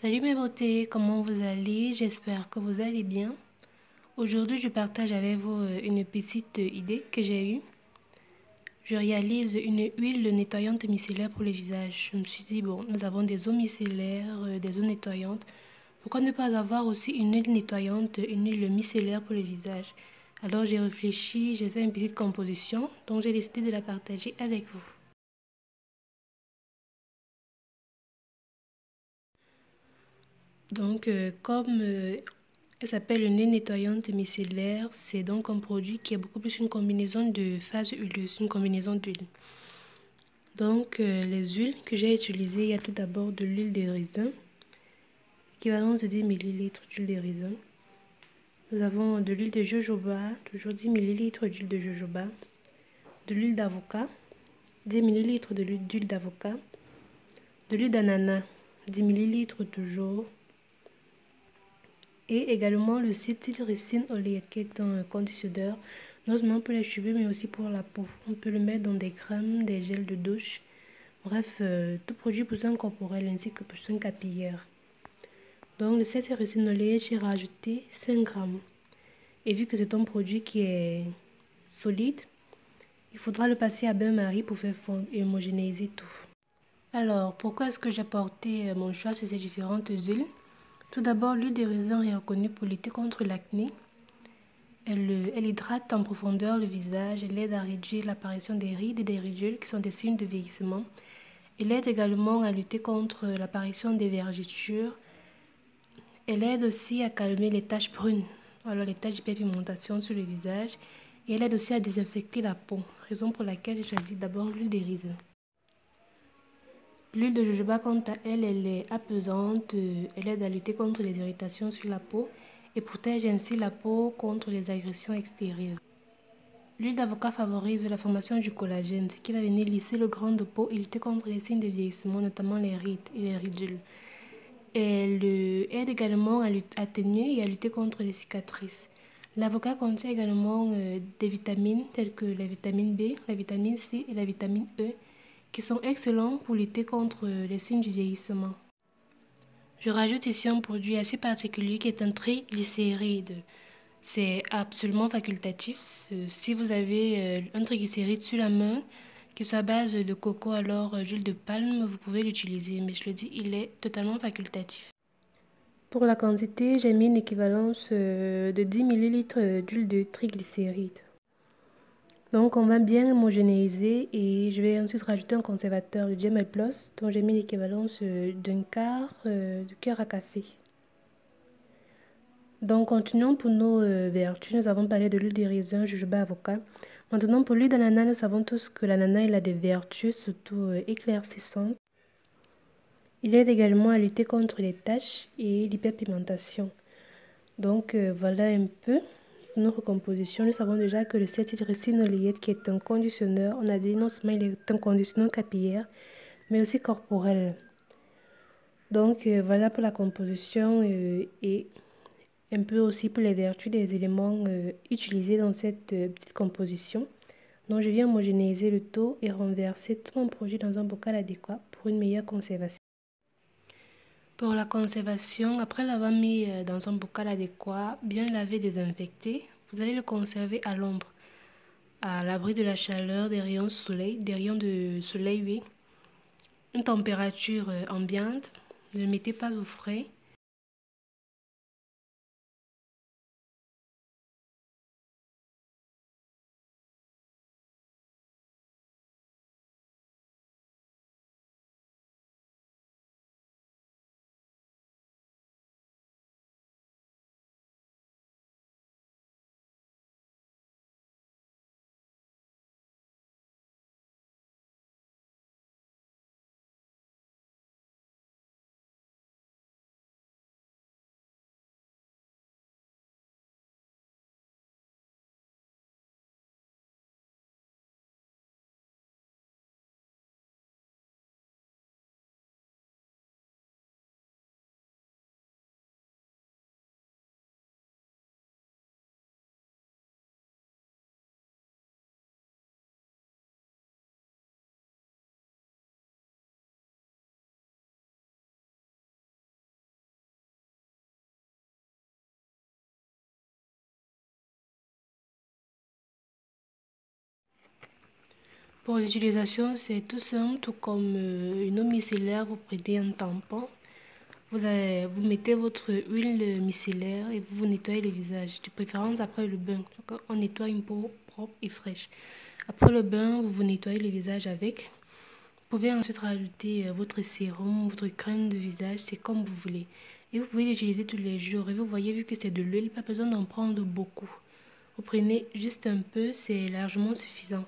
Salut mes beautés, comment vous allez? J'espère que vous allez bien. Aujourd'hui, je partage avec vous une petite idée que j'ai eue. Je réalise une huile nettoyante micellaire pour le visage. Je me suis dit, bon, nous avons des eaux micellaires, des eaux nettoyantes. Pourquoi ne pas avoir aussi une huile nettoyante, une huile micellaire pour le visage? Alors j'ai réfléchi, j'ai fait une petite composition, donc j'ai décidé de la partager avec vous. Donc, comme elle s'appelle une huile nettoyante micellaire, c'est donc un produit qui est beaucoup plus une combinaison de phases huileuses, une combinaison d'huile. Donc, les huiles que j'ai utilisées, il y a tout d'abord de l'huile de raisin, équivalent de 10 ml d'huile de raisin. Nous avons de l'huile de jojoba, toujours 10 ml d'huile de jojoba, de l'huile d'avocat, 10 ml d'huile d'avocat, de l'huile d'ananas, 10 ml toujours, et également le cétylricine oléate qui est un conditionneur, non seulement pour les cheveux mais aussi pour la peau. On peut le mettre dans des crèmes, des gels de douche, bref, tout produit pour soins corporels ainsi que pour soins capillaires. Donc le cétylricine oléate, j'ai rajouté 5 grammes. Et vu que c'est un produit qui est solide, il faudra le passer à bain-marie pour faire fondre et homogénéiser tout. Alors, pourquoi est-ce que j'ai porté mon choix sur ces différentes huiles? Tout d'abord, l'huile de raisin est reconnue pour lutter contre l'acné. Elle hydrate en profondeur le visage, elle aide à réduire l'apparition des rides et des ridules qui sont des signes de vieillissement. Elle aide également à lutter contre l'apparition des vergetures. Elle aide aussi à calmer les taches brunes, alors les taches d'hyperpigmentation sur le visage. Et elle aide aussi à désinfecter la peau, raison pour laquelle j'ai choisi d'abord l'huile de raisin. L'huile de jojoba, quant à elle, elle est apaisante, elle aide à lutter contre les irritations sur la peau et protège ainsi la peau contre les agressions extérieures. L'huile d'avocat favorise la formation du collagène, ce qui va venir lisser le grain de peau et lutter contre les signes de vieillissement, notamment les rides et les ridules. Elle aide également à atténuer et à lutter contre les cicatrices. L'avocat contient également des vitamines telles que la vitamine B, la vitamine C et la vitamine E qui sont excellents pour lutter contre les signes du vieillissement. Je rajoute ici un produit assez particulier qui est un triglycéride. C'est absolument facultatif. Si vous avez un triglycéride sur la main, qui soit à base de coco, alors d'huile de palme, vous pouvez l'utiliser. Mais je le dis, il est totalement facultatif. Pour la quantité, j'ai mis une équivalence de 10 ml d'huile de triglycéride. Donc on va bien homogénéiser et je vais ensuite rajouter un conservateur, le Gel Plus, dont j'ai mis l'équivalence d'un quart de cuillère à café. Donc continuons pour nos vertus. Nous avons parlé de l'huile de raisin, jojoba, avocat. Maintenant pour l'huile d'ananas, nous savons tous que l'ananas il a des vertus surtout éclaircissantes. Il aide également à lutter contre les taches et l'hyperpigmentation. Donc voilà un peu notre composition. Nous savons déjà que le cétylricine oléate qui est un conditionneur, on a dit non seulement il est un conditionneur capillaire, mais aussi corporel. Donc voilà pour la composition et un peu aussi pour les vertus des éléments utilisés dans cette petite composition. Donc je viens homogénéiser le tout et renverser tout mon produit dans un bocal adéquat pour une meilleure conservation. Pour la conservation, après l'avoir mis dans un bocal adéquat, bien lavé, désinfecté, vous allez le conserver à l'ombre, à l'abri de la chaleur, des rayons de soleil, oui. Une température ambiante, ne mettez pas au frais. Pour l'utilisation, c'est tout simple, tout comme une eau micellaire, vous prenez un tampon, vous mettez votre huile micellaire et vous nettoyez le visage, de préférence après le bain. On nettoie une peau propre et fraîche. Après le bain, vous nettoyez le visage avec. Vous pouvez ensuite rajouter votre sérum, votre crème de visage, c'est comme vous voulez. Et vous pouvez l'utiliser tous les jours. Et vous voyez, vu que c'est de l'huile, pas besoin d'en prendre beaucoup. Vous prenez juste un peu, c'est largement suffisant.